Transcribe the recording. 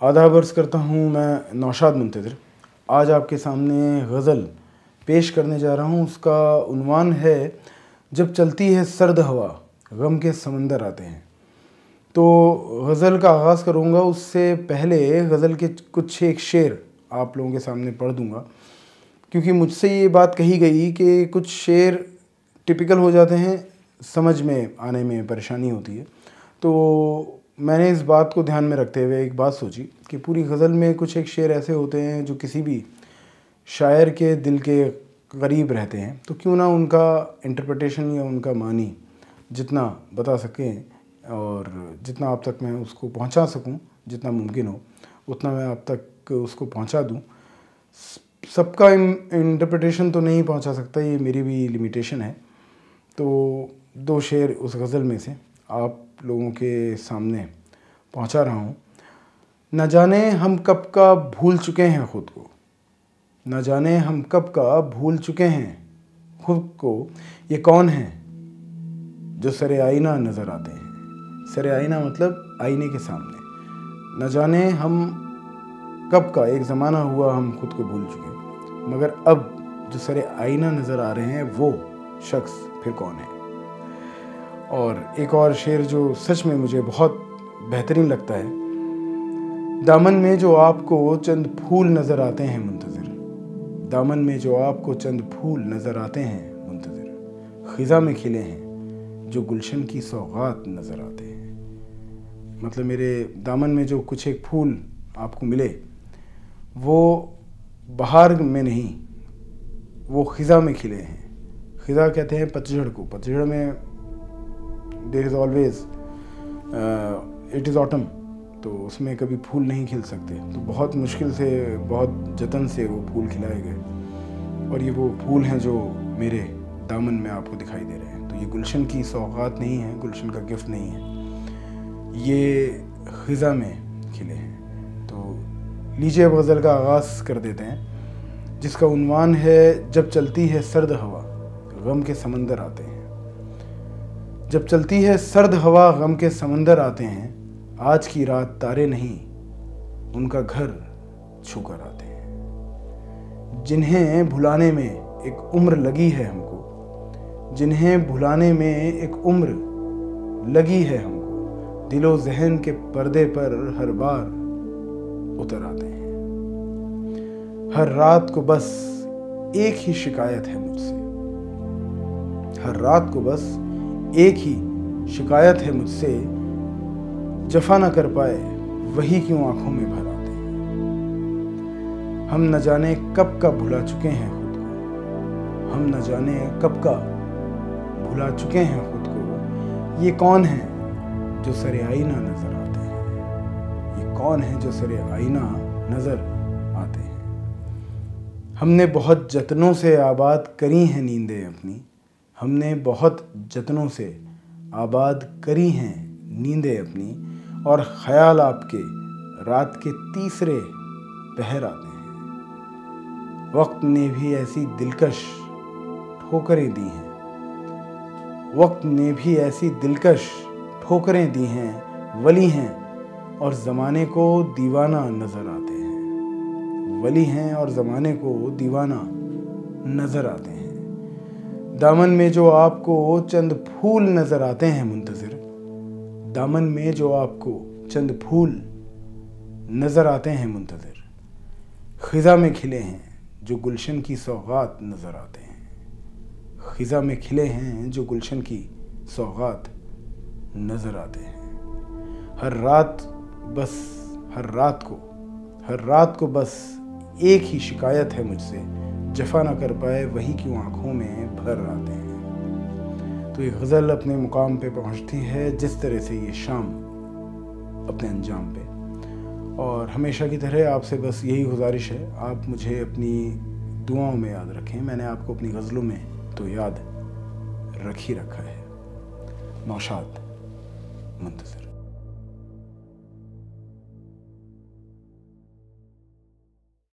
आदाब अर्ज़ करता हूँ, मैं नौशाद मुंतज़िर आज आपके सामने गज़ल पेश करने जा रहा हूँ। उसका उन्वान है, जब चलती है सर्द हवा गम के समंदर आते हैं। तो गज़ल का आगाज़ करूँगा, उससे पहले गज़ल के कुछ एक शेर आप लोगों के सामने पढ़ दूँगा, क्योंकि मुझसे ये बात कही गई कि कुछ शेर टिपिकल हो जाते हैं, समझ में आने में परेशानी होती है। तो मैंने इस बात को ध्यान में रखते हुए एक बात सोची कि पूरी गज़ल में कुछ एक शेर ऐसे होते हैं जो किसी भी शायर के दिल के करीब रहते हैं, तो क्यों ना उनका इंटरप्रिटेशन या उनका मानी जितना बता सकें और जितना आप तक मैं उसको पहुंचा सकूं, जितना मुमकिन हो उतना मैं आप तक उसको पहुंचा दूं। सबका इंटरप्रिटेशन तो नहीं पहुंचा सकता, ये मेरी भी लिमिटेशन है। तो दो शेर उस गज़ल में से आप लोगों के सामने पहुंचा रहा हूं। न जाने हम कब का भूल चुके हैं ख़ुद को, न जाने हम कब का भूल चुके हैं खुद को, ये कौन है जो सरे आईना नज़र आते हैं। सरे आईना मतलब आईने के सामने। न जाने हम कब का, एक ज़माना हुआ हम खुद को भूल चुके, मगर अब जो सरे आईना नज़र आ रहे हैं वो शख्स फिर कौन है। और एक और शेर जो सच में मुझे बहुत बेहतरीन लगता है, दामन में जो आपको चंद फूल नज़र आते हैं मुंतज़िर, दामन में जो आपको चंद फूल नज़र आते हैं मुंतज़िर, ख़िज़ा में खिले हैं जो गुलशन की सौगात नज़र आते हैं। मतलब मेरे दामन में जो कुछ एक फूल आपको मिले वो बहार में नहीं, वो ख़िज़ा में खिले हैं। ख़िज़ा कहते हैं पतझड़ को। पतझड़ में there is always it is autumn, तो उसमें कभी फूल नहीं खिल सकते। तो बहुत मुश्किल से, बहुत जतन से वो फूल खिलाए गए, और ये वो फूल हैं जो मेरे दामन में आपको दिखाई दे रहे हैं। तो ये गुलशन की सौगात नहीं है, गुलशन का गिफ्ट नहीं है, ये ख़िज़ा में खिले हैं। तो लीजिए अब गज़ल का आगाज़ कर देते हैं, जिसका उन्वान है, जब चलती है सर्द हवा गम के समंदर आते हैं। जब चलती है सर्द हवा गम के समंदर आते हैं, आज की रात तारे नहीं उनका घर छूकर आते हैं। जिन्हें भुलाने में एक उम्र लगी है हमको, जिन्हें भुलाने में एक उम्र लगी है हमको, दिलो ज़हन के पर्दे पर हर बार उतर आते हैं। हर रात को बस एक ही शिकायत है मुझसे, हर रात को बस एक ही शिकायत है मुझसे, जफा न कर पाए वही क्यों आंखों में भर आते हैं। हम न जाने कब का भुला चुके हैं खुद को, हम न जाने कब का भुला चुके हैं खुद को, ये कौन है जो सरे आईना नजर आते हैं। ये कौन है जो सरे आईना नजर आते हैं। हमने बहुत जतनों से आबाद करी हैं नींदें अपनी, हमने बहुत जतनों से आबाद करी हैं नींदें अपनी, और ख्याल आपके रात के तीसरे पहर आते हैं। वक्त ने भी ऐसी दिलकश ठोकरें दी हैं, वक्त ने भी ऐसी दिलकश ठोकरें दी हैं, वली हैं और ज़माने को दीवाना नज़र आते हैं। वली हैं और ज़माने को दीवाना नज़र आते हैं। दामन में जो आपको चंद फूल नज़र आते हैं मुंतज़िर, दामन में जो आपको चंद फूल नज़र आते हैं मुंतज़िर, ख़िज़ा में खिले हैं जो गुलशन की सौगात नज़र आते हैं। ख़िज़ा में खिले हैं जो गुलशन की सौगात नज़र आते हैं। हर रात को बस एक ही शिकायत है मुझसे, जफा ना कर पाए वही क्यों आंखों में भर आते हैं। तो ये गज़ल अपने मुकाम पे पहुंचती है जिस तरह से ये शाम अपने अंजाम पे। और हमेशा की तरह आपसे बस यही गुजारिश है, आप मुझे अपनी दुआओं में याद रखें। मैंने आपको अपनी गज़लों में तो याद रख ही रखा है। नौशाद मुंतज़िर।